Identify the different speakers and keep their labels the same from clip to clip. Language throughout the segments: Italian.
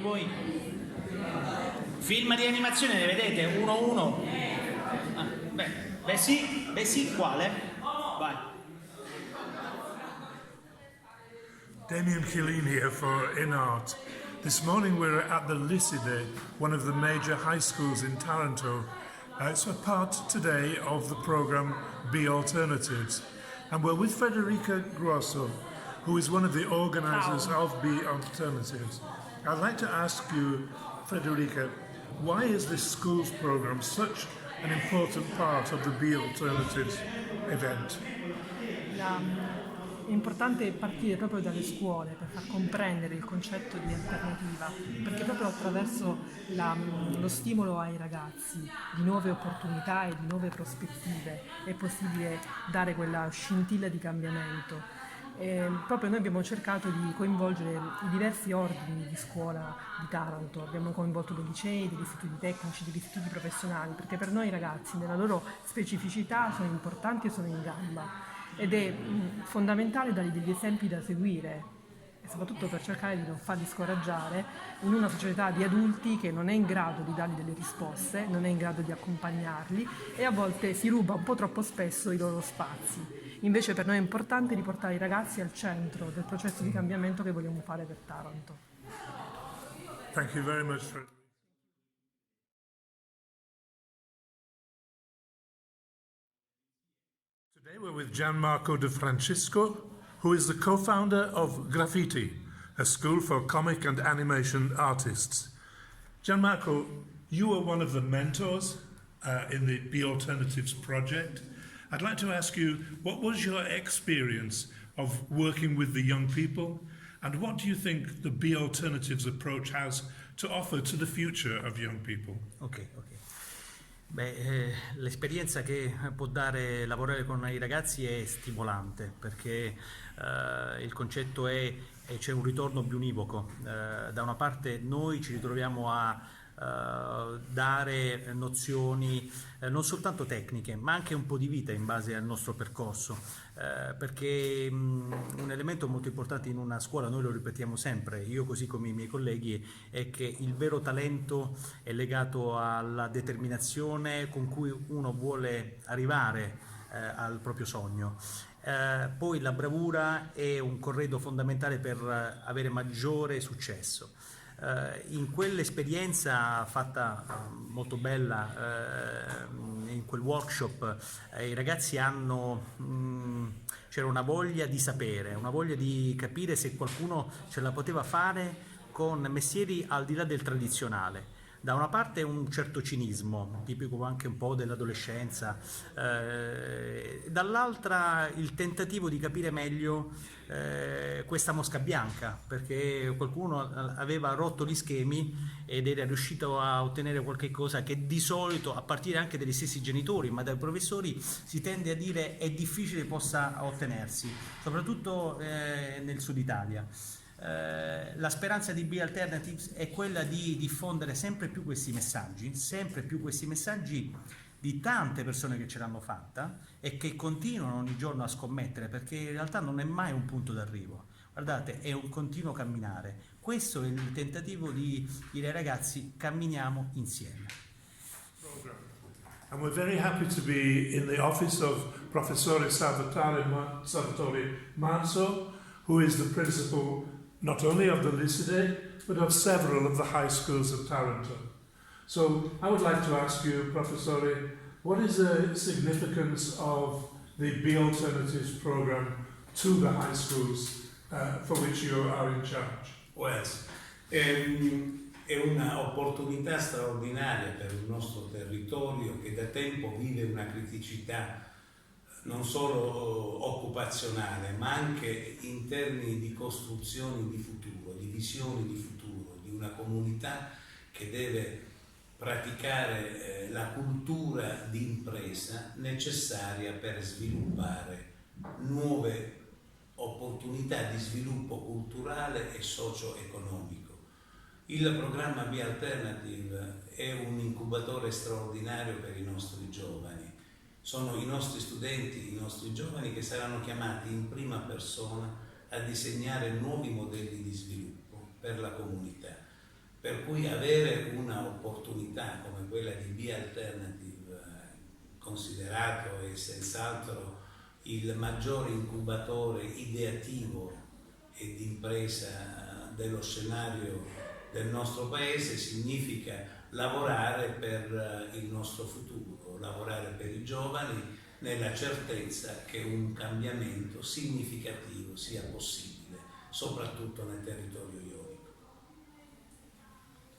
Speaker 1: voi? Film di animazione ne vedete? Uno? Ah, beh sì, quale? Vai.
Speaker 2: Damien Chiellini here for In Art. This morning we're at the Liside, one of the major high schools in Taranto. It's a part today of the programme Be Alternatives. And we're with Federica Grosso, who is one of the organisers of Be Alternatives. I'd like to ask you, Federica, why is this schools programme such an important part of the Be Alternatives event?
Speaker 3: È importante partire proprio dalle scuole per far comprendere il concetto di alternativa, perché proprio attraverso lo stimolo ai ragazzi di nuove opportunità e di nuove prospettive è possibile dare quella scintilla di cambiamento. Proprio noi abbiamo cercato di coinvolgere i diversi ordini di scuola di Taranto, abbiamo coinvolto dei licei, degli istituti tecnici, degli istituti professionali, perché per noi i ragazzi nella loro specificità sono importanti e sono in gamba. Ed è fondamentale dargli degli esempi da seguire e soprattutto per cercare di non farli scoraggiare in una società di adulti che non è in grado di dargli delle risposte, non è in grado di accompagnarli e a volte si ruba un po' troppo spesso i loro spazi. Invece per noi è importante riportare i ragazzi al centro del processo di cambiamento che vogliamo fare per Taranto.
Speaker 2: Thank you very much for... Today we're with Gianmarco De Francisco, who is the co-founder of Graffiti, a school for comic and animation artists. Gianmarco, you were one of the mentors in the Be Alternatives project. I'd like to ask you, what was your experience of working with the young people, and what do you think the Be Alternatives approach has to offer to the future of young people?
Speaker 1: Ok. L'esperienza che può dare lavorare con i ragazzi è stimolante perché il concetto è c'è un ritorno biunivoco. Da una parte noi ci ritroviamo a dare nozioni non soltanto tecniche ma anche un po' di vita in base al nostro percorso, perché un elemento molto importante in una scuola, noi lo ripetiamo sempre, io così come i miei colleghi, è che il vero talento è legato alla determinazione con cui uno vuole arrivare al proprio sogno. Poi la bravura è un corredo fondamentale per avere maggiore successo. In quell'esperienza fatta molto bella, in quel workshop, i ragazzi c'era una voglia di sapere, una voglia di capire se qualcuno ce la poteva fare con mestieri al di là del tradizionale. Da una parte un certo cinismo, tipico anche un po' dell'adolescenza, dall'altra il tentativo di capire meglio questa mosca bianca, perché qualcuno aveva rotto gli schemi ed era riuscito a ottenere qualche cosa che di solito, a partire anche dagli stessi genitori, ma dai professori, si tende a dire è difficile possa ottenersi, soprattutto nel sud Italia. La speranza di Be Alternatives è quella di diffondere sempre più questi messaggi di tante persone che ce l'hanno fatta e che continuano ogni giorno a scommettere, perché in realtà non è mai un punto d'arrivo, guardate, è un continuo camminare. Questo è il tentativo di dire ai ragazzi: camminiamo insieme.
Speaker 2: And we're very happy to be in the office of Professore Salvatore Manso, who is the principal not only of the Liside, but of several of the high schools of Taranto. So I would like to ask you, Professore, what is the significance of the Be Alternatives program to the high schools for which you are in charge?
Speaker 4: Well, è un'opportunità straordinaria per il nostro territorio che da tempo vive una criticità non solo occupazionale, ma anche in termini di costruzioni di futuro, di visioni di futuro, di una comunità che deve praticare la cultura di impresa necessaria per sviluppare nuove opportunità di sviluppo culturale e socio-economico. Il programma Be Alternative è un incubatore straordinario per i nostri giovani. Sono i nostri studenti, i nostri giovani che saranno chiamati in prima persona a disegnare nuovi modelli di sviluppo per la comunità. Per cui avere una opportunità come quella di Be Alternative, considerato e senz'altro il maggiore incubatore ideativo e di impresa dello scenario del nostro paese, significa lavorare per il nostro futuro, lavorare per i giovani nella certezza che un cambiamento significativo sia possibile, soprattutto nel territorio ionico.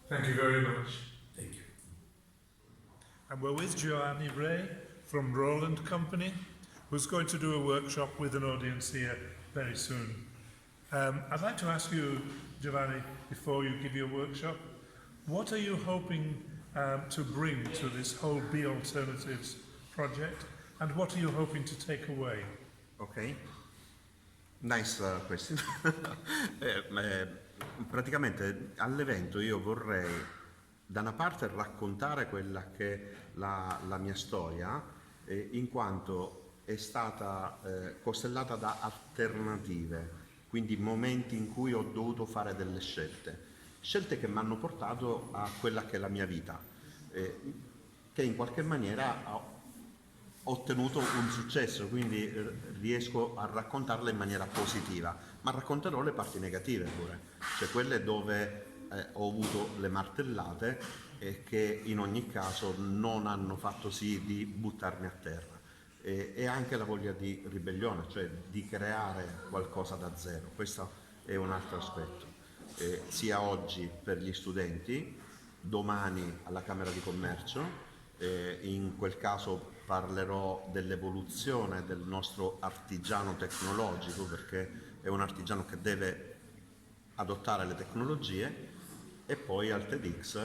Speaker 2: Thank you very much.
Speaker 4: Thank you.
Speaker 2: And we're with Giovanni Ray from Roland Company, who's going to do a workshop with an audience here very soon. I'd like to ask you, Giovanni, before you give your workshop, what are you hoping to bring to this whole Be Alternatives project, and what are you hoping to take away?
Speaker 5: Okay, nice question. Praticamente all'evento io vorrei da una parte raccontare quella che è la mia storia, in quanto è stata costellata da alternative, quindi momenti in cui ho dovuto fare delle scelte che mi hanno portato a quella che è la mia vita, che in qualche maniera ho ottenuto un successo, quindi riesco a raccontarle in maniera positiva, ma racconterò le parti negative pure, cioè quelle dove ho avuto le martellate e che in ogni caso non hanno fatto sì di buttarmi a terra, e anche la voglia di ribellione, cioè di creare qualcosa da zero. Questo è un altro aspetto, sia oggi per gli studenti, domani alla Camera di Commercio. In quel caso parlerò dell'evoluzione del nostro artigiano tecnologico, perché è un artigiano che deve adottare le tecnologie, e poi al TEDx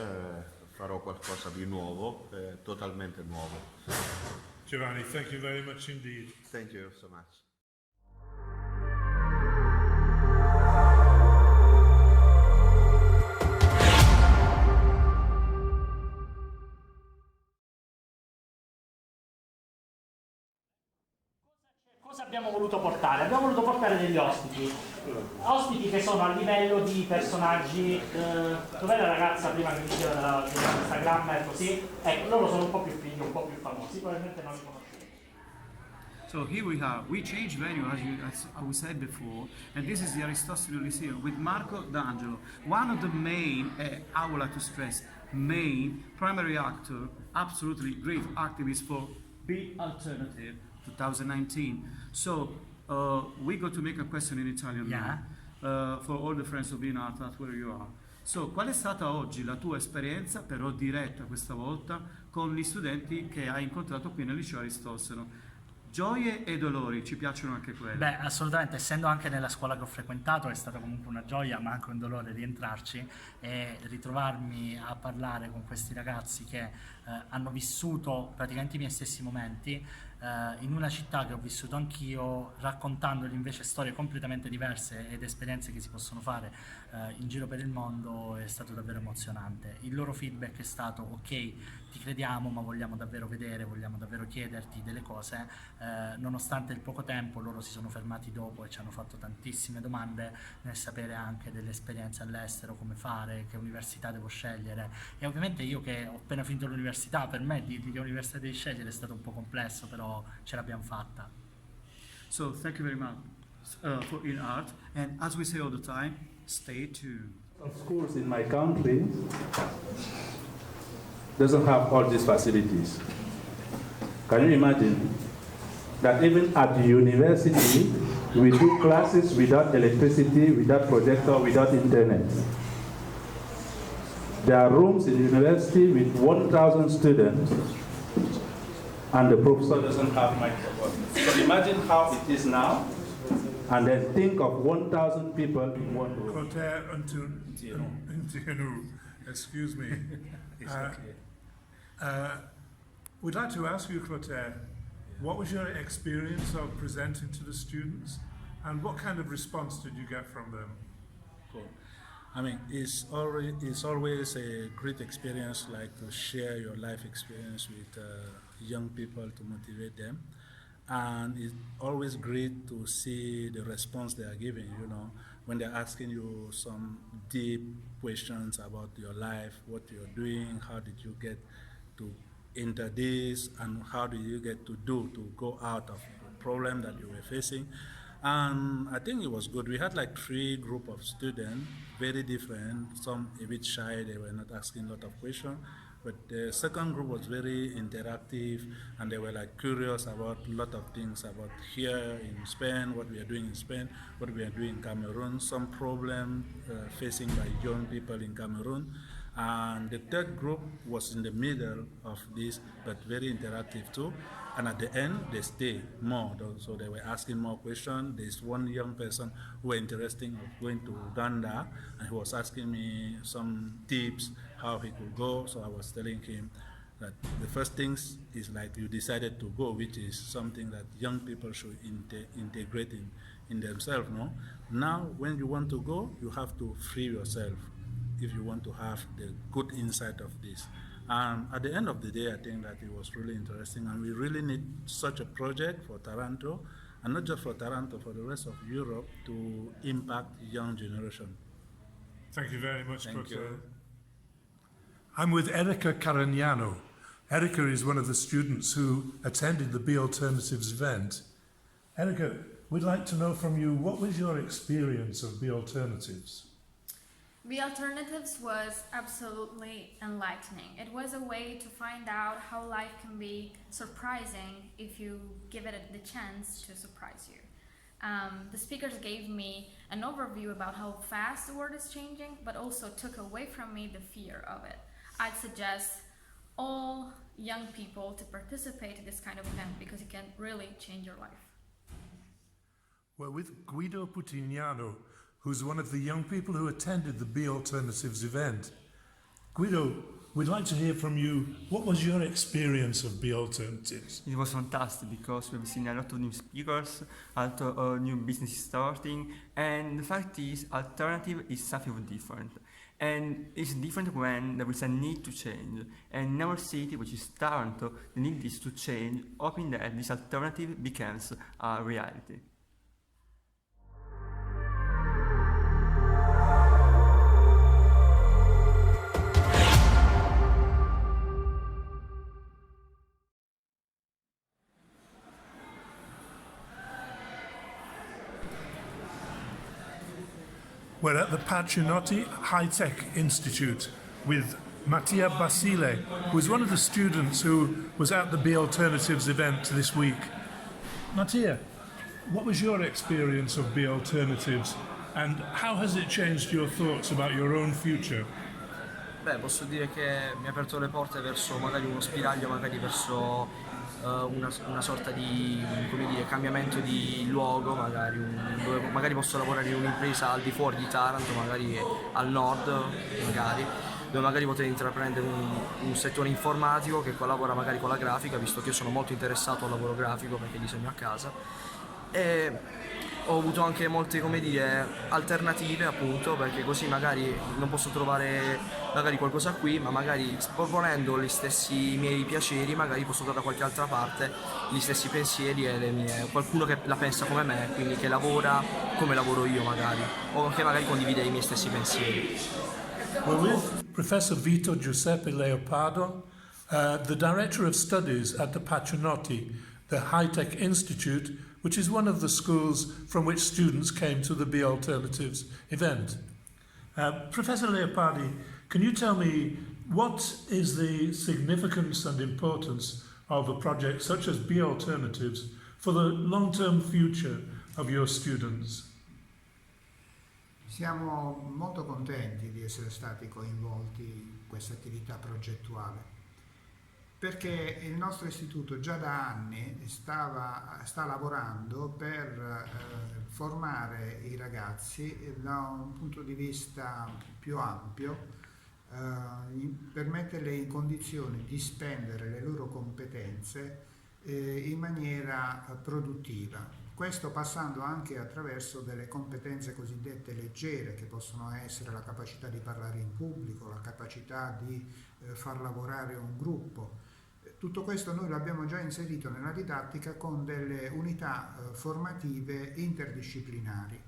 Speaker 5: farò qualcosa di nuovo, totalmente nuovo.
Speaker 2: Giovanni, thank you very much indeed.
Speaker 5: Thank you so much.
Speaker 6: Cosa abbiamo voluto portare? Abbiamo voluto portare degli ospiti che sono a livello di personaggi. Dov'è la ragazza prima che diceva della Instagram e così? Ecco, loro sono un po' più figli, un po' più famosi, probabilmente non li conoscete.
Speaker 7: So here we are. We changed venue, as I said before, and this is the Aristotele Lyceum with Marco D'Angelo, one of the main, I would like to stress, main primary actor, absolutely great activist for Be Alternative 2019. So we got to make a question in Italian now, for all the friends of Being Art, that's where you are. So, qual è stata oggi la tua esperienza, però diretta questa volta, con gli studenti che hai incontrato qui nel liceo Aristotele? Gioie e dolori, ci piacciono anche quelle?
Speaker 6: Beh, assolutamente, essendo anche nella scuola che ho frequentato è stata comunque una gioia ma anche un dolore rientrarci e ritrovarmi a parlare con questi ragazzi che hanno vissuto praticamente i miei stessi momenti in una città che ho vissuto anch'io, raccontandogli invece storie completamente diverse ed esperienze che si possono fare in giro per il mondo. È stato davvero emozionante. Il loro feedback è stato: ok, ti crediamo, ma vogliamo davvero vedere, vogliamo davvero chiederti delle cose. Nonostante il poco tempo, loro si sono fermati dopo e ci hanno fatto tantissime domande nel sapere anche delle esperienze all'estero, come fare, che università devo scegliere. E ovviamente io che ho appena finito l'università, per me dirgli che università devi scegliere è stato un po' complesso, però ce l'abbiamo fatta.
Speaker 7: So, thank you very much for In Art, and as we say all the time, stay tuned.
Speaker 8: Schools in my country doesn't have all these facilities. Can you imagine that even at the university we do classes without electricity, without projector, without internet? There are rooms in the university with 1,000 students and the professor doesn't have microphone. So imagine how it is now, and then think of 1,000 people in one room.
Speaker 2: Clotaire Untienu, excuse me. We'd like to ask you, Clotaire, what was your experience of presenting to the students, and what kind of response did you get from them?
Speaker 9: Cool. I mean, it's always a great experience, like to share your life experience with young people to motivate them, and it's always great to see the response they are giving. You know, when they're asking you some deep questions about your life, what you're doing, how did you get to enter this, and how do you get to go out of the problem that you were facing. And I think it was good. We had like 3 group of students, very different, some a bit shy, they were not asking a lot of questions. But the second group was very interactive, and they were like curious about a lot of things about here in Spain, what we are doing in Spain, what we are doing in Cameroon, some problem facing by young people in Cameroon. And the third group was in the middle of this, but very interactive too. And at the end, they stayed more, so they were asking more questions. There's one young person who was interested in going to Uganda, and he was asking me some tips how he could go. So I was telling him that the first things is like you decided to go, which is something that young people should integrate in themselves. No, now when you want to go, you have to free yourself if you want to have the good insight of this. At the end of the day, I think that it was really interesting, and we really need such a project for Taranto, and not just for Taranto, for the rest of Europe, to impact young generation.
Speaker 2: Thank you very much,
Speaker 9: Thank
Speaker 2: Professor.
Speaker 9: you.
Speaker 2: I'm with Erica Caragnano. Erica is one of the students who attended the Be Alternatives event. Erica, we'd like to know from you, what was your experience of Be Alternatives?
Speaker 10: The Alternatives was absolutely enlightening. It was a way to find out how life can be surprising if you give it the chance to surprise you. The speakers gave me an overview about how fast the world is changing, but also took away from me the fear of it. I'd suggest all young people to participate in this kind of event because it can really change your life.
Speaker 2: We're with Guido Putignano, who's one of the young people who attended the Be Alternatives event. Guido, we'd like to hear from you. What was your experience of Be Alternatives?
Speaker 11: It was fantastic because we've seen a lot of new speakers, a lot of new businesses starting, and the fact is, alternative is something different. And it's different when there is a need to change. And in our city, which is Taranto, the need is to change, hoping that this alternative becomes a reality.
Speaker 2: We're at the Patriotti High-Tech Institute with Mattia Basile, who is one of the students who was at the Be Alternatives event this week. Mattia, what was your experience of Be Alternatives and how has it changed your thoughts about your own future?
Speaker 12: Beh, posso dire che mi ha aperto le porte verso magari uno spiraglio, magari verso una sorta di, come dire, cambiamento di luogo, dove magari posso lavorare in un'impresa al di fuori di Taranto, magari al nord, dove magari poter intraprendere un settore informatico che collabora magari con la grafica, visto che io sono molto interessato al lavoro grafico perché disegno a casa. E ho avuto anche molte, come dire, alternative, appunto, perché così magari non posso trovare magari qualcosa qui, ma magari proponendo gli stessi miei piaceri magari posso trovare da qualche altra parte gli stessi pensieri e qualcuno che la pensa come me, quindi che lavora come lavoro io magari, o che magari condivide i miei stessi pensieri.
Speaker 2: We're with Professor Vito Giuseppe Leopardo, the Director of Studies at the Patriotti, the High-Tech Institute, which is one of the schools from which students came to the Be Alternatives event. Professor Leopardi, can you tell me what is the significance and importance of a project such as Be Alternatives for the long-term future of your students?
Speaker 13: Siamo molto contenti di essere stati coinvolti in questa attività progettuale, perché il nostro istituto già da anni sta lavorando per formare i ragazzi da un punto di vista più ampio, per metterli in condizione di spendere le loro competenze in maniera produttiva. Questo passando anche attraverso delle competenze cosiddette leggere, che possono essere la capacità di parlare in pubblico, la capacità di far lavorare un gruppo. Tutto questo noi l'abbiamo già inserito nella didattica con delle unità formative interdisciplinari.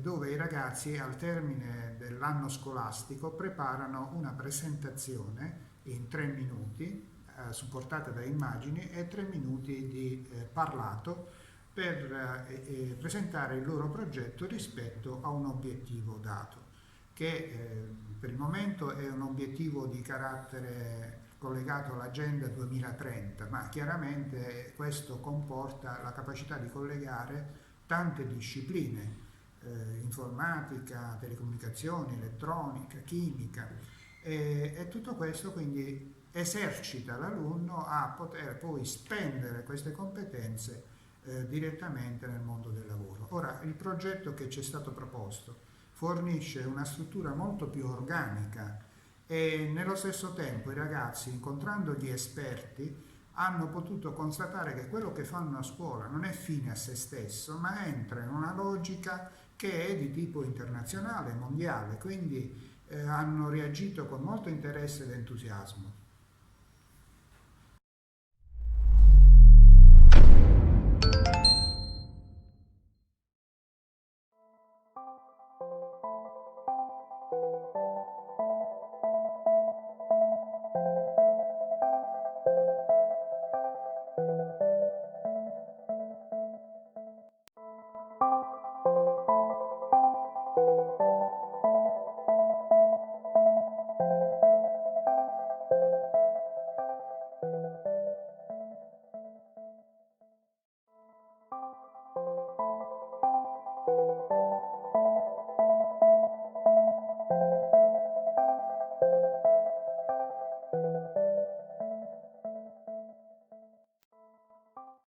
Speaker 13: dove i ragazzi al termine dell'anno scolastico preparano una presentazione in 3 minuti, supportata da immagini, e 3 minuti di parlato per presentare il loro progetto rispetto a un obiettivo dato, che per il momento è un obiettivo di carattere collegato all'agenda 2030, ma chiaramente questo comporta la capacità di collegare tante discipline, informatica, telecomunicazioni, elettronica, chimica, e tutto questo quindi esercita l'alunno a poter poi spendere queste competenze direttamente nel mondo del lavoro. Ora, il progetto che ci è stato proposto fornisce una struttura molto più organica e nello stesso tempo i ragazzi, incontrando gli esperti, hanno potuto constatare che quello che fanno a scuola non è fine a se stesso, ma entra in una logica che è di tipo internazionale, mondiale, quindi hanno reagito con molto interesse ed entusiasmo.